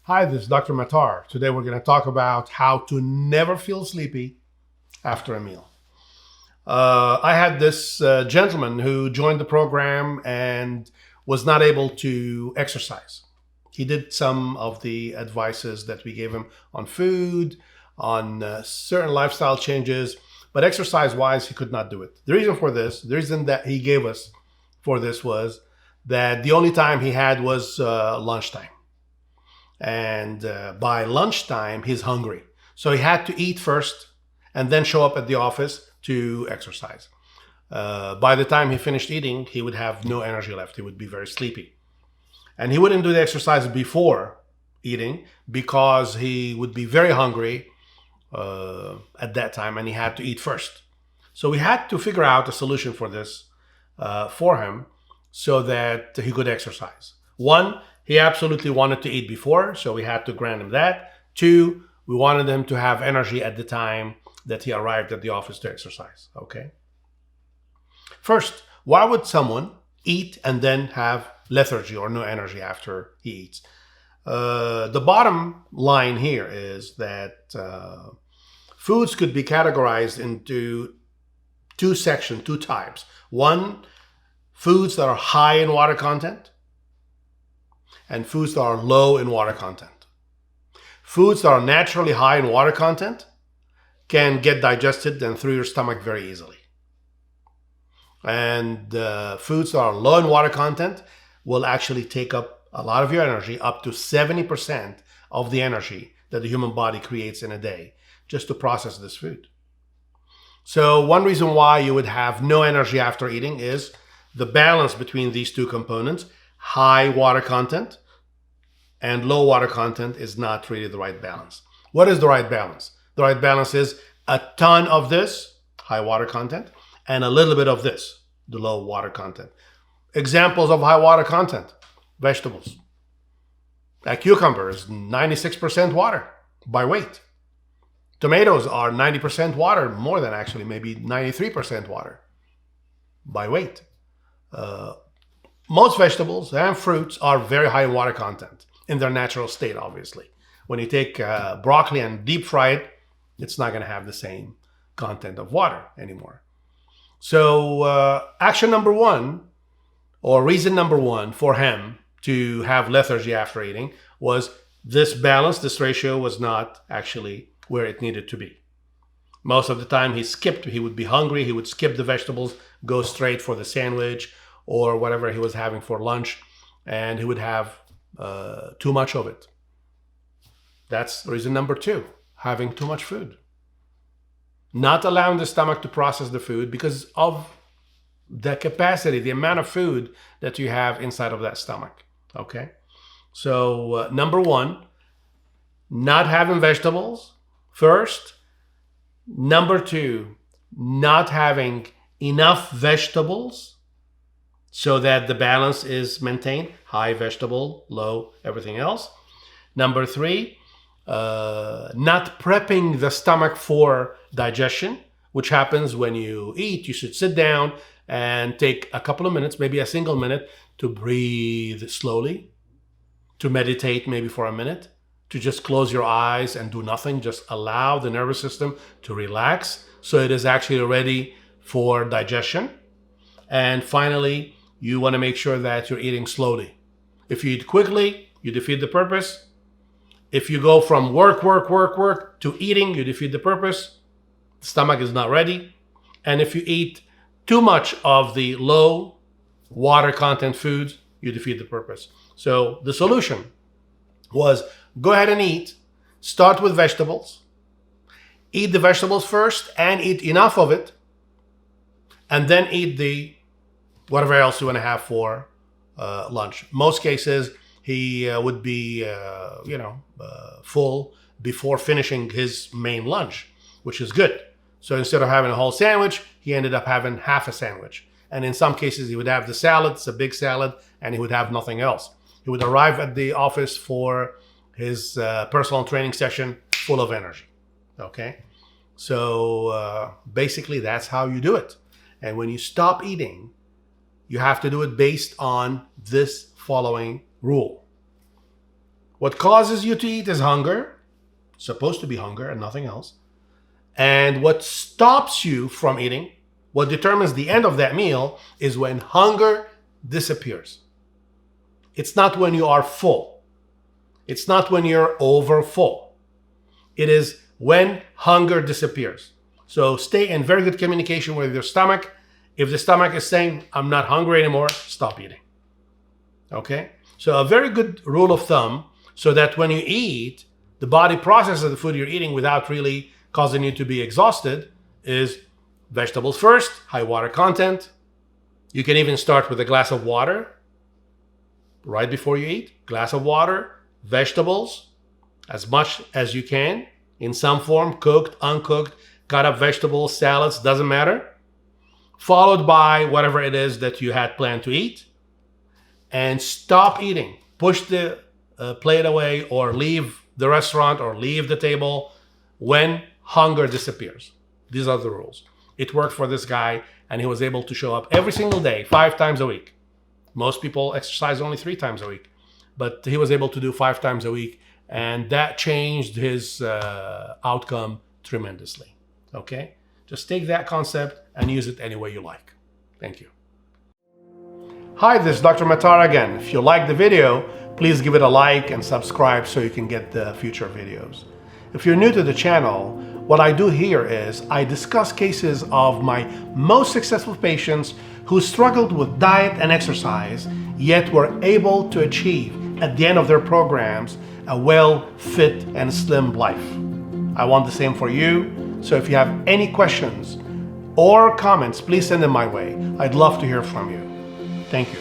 Hi, this is Dr. Matar. Today we're going to talk about how to never feel sleepy after a meal. I had this gentleman who joined the program and was not able to exercise. He did some of the advices that we gave him on food, on certain lifestyle changes, but exercise-wise, he could not do it. The reason that he gave us for this was that the only time he had was lunchtime. And by lunchtime, he's hungry. So he had to eat first and then show up at the office to exercise. By the time he finished eating, he would have no energy left. He would be very sleepy. And he wouldn't do the exercise before eating because he would be very hungry at that time and he had to eat first. So we had to figure out a solution for this for him so that he could exercise. One, he absolutely wanted to eat before, so we had to grant him that. Two, we wanted him to have energy at the time that he arrived at the office to exercise. Okay. First, why would someone eat and then have lethargy or no energy after he eats? The bottom line here is that foods could be categorized into two types. One, foods that are high in water content, and foods that are low in water content. Foods that are naturally high in water content can get digested and through your stomach very easily. And foods that are low in water content will actually take up a lot of your energy, up to 70% of the energy that the human body creates in a day just to process this food. So one reason why you would have no energy after eating is the balance between these two components. High water content and low water content is not really the right balance. What is the right balance? The right balance is a ton of this, high water content, and a little bit of this, the low water content. Examples of high water content: vegetables. A cucumber is 96% water by weight. Tomatoes are 90% water, more than actually, maybe 93% water by weight. Most vegetables and fruits are very high in water content in their natural state, obviously. When you take broccoli and deep fry it, it's not going to have the same content of water anymore. So action number one, or reason number one for him to have lethargy after eating was this balance, this ratio was not actually where it needed to be. Most of the time he would be hungry, he would skip the vegetables, go straight for the sandwich or whatever he was having for lunch, and he would have too much of it. That's reason number two, having too much food. Not allowing the stomach to process the food because of the capacity, the amount of food that you have inside of that stomach. Okay? So number one, not having vegetables first. Number two, not having enough vegetables so that the balance is maintained, high vegetable, low everything else. Number three, not prepping the stomach for digestion, which happens when you eat. You should sit down and take a couple of minutes, maybe a single minute, to breathe slowly, to meditate maybe for a minute, to just close your eyes and do nothing. Just allow the nervous system to relax so it is actually ready for digestion. And finally, you want to make sure that you're eating slowly. If you eat quickly, you defeat the purpose. If you go from work to eating, you defeat the purpose. The stomach is not ready. And if you eat too much of the low water content foods, you defeat the purpose. So the solution was go ahead and eat. Start with vegetables. Eat the vegetables first and eat enough of it. And then eat the whatever else you want to have for lunch. Most cases, he would be, full before finishing his main lunch, which is good. So instead of having a whole sandwich, he ended up having half a sandwich. And in some cases, he would have the salad, it's a big salad, and he would have nothing else. He would arrive at the office for his personal training session full of energy. Okay? So basically, that's how you do it. And when you stop eating, you have to do it based on this following rule. What causes you to eat is hunger, supposed to be hunger and nothing else. And what stops you from eating, what determines the end of that meal, is when hunger disappears. It's not when you are full. It's not when you're over full. It is when hunger disappears. So stay in very good communication with your stomach. If the stomach is saying, I'm not hungry anymore, stop eating. Okay? So a very good rule of thumb, so that when you eat, the body processes the food you're eating without really causing you to be exhausted, is vegetables first, high water content. You can even start with a glass of water right before you eat. Glass of water, vegetables, as much as you can, in some form, cooked, uncooked, cut up vegetables, salads, doesn't matter. Followed by whatever it is that you had planned to eat. And stop eating. Push the plate away, or leave the restaurant, or leave the table when hunger disappears. These are the rules. It worked for this guy, and he was able to show up every single day, 5 times a week. Most people exercise only 3 times a week, but he was able to do 5 times a week, and that changed his outcome tremendously. Okay? Just take that concept and use it any way you like. Thank you. Hi, this is Dr. Matar again. If you like the video, please give it a like and subscribe so you can get the future videos. If you're new to the channel, what I do here is I discuss cases of my most successful patients who struggled with diet and exercise, yet were able to achieve, at the end of their programs, a well, fit, and slim life. I want the same for you, so if you have any questions or comments, please send them my way. I'd love to hear from you. Thank you.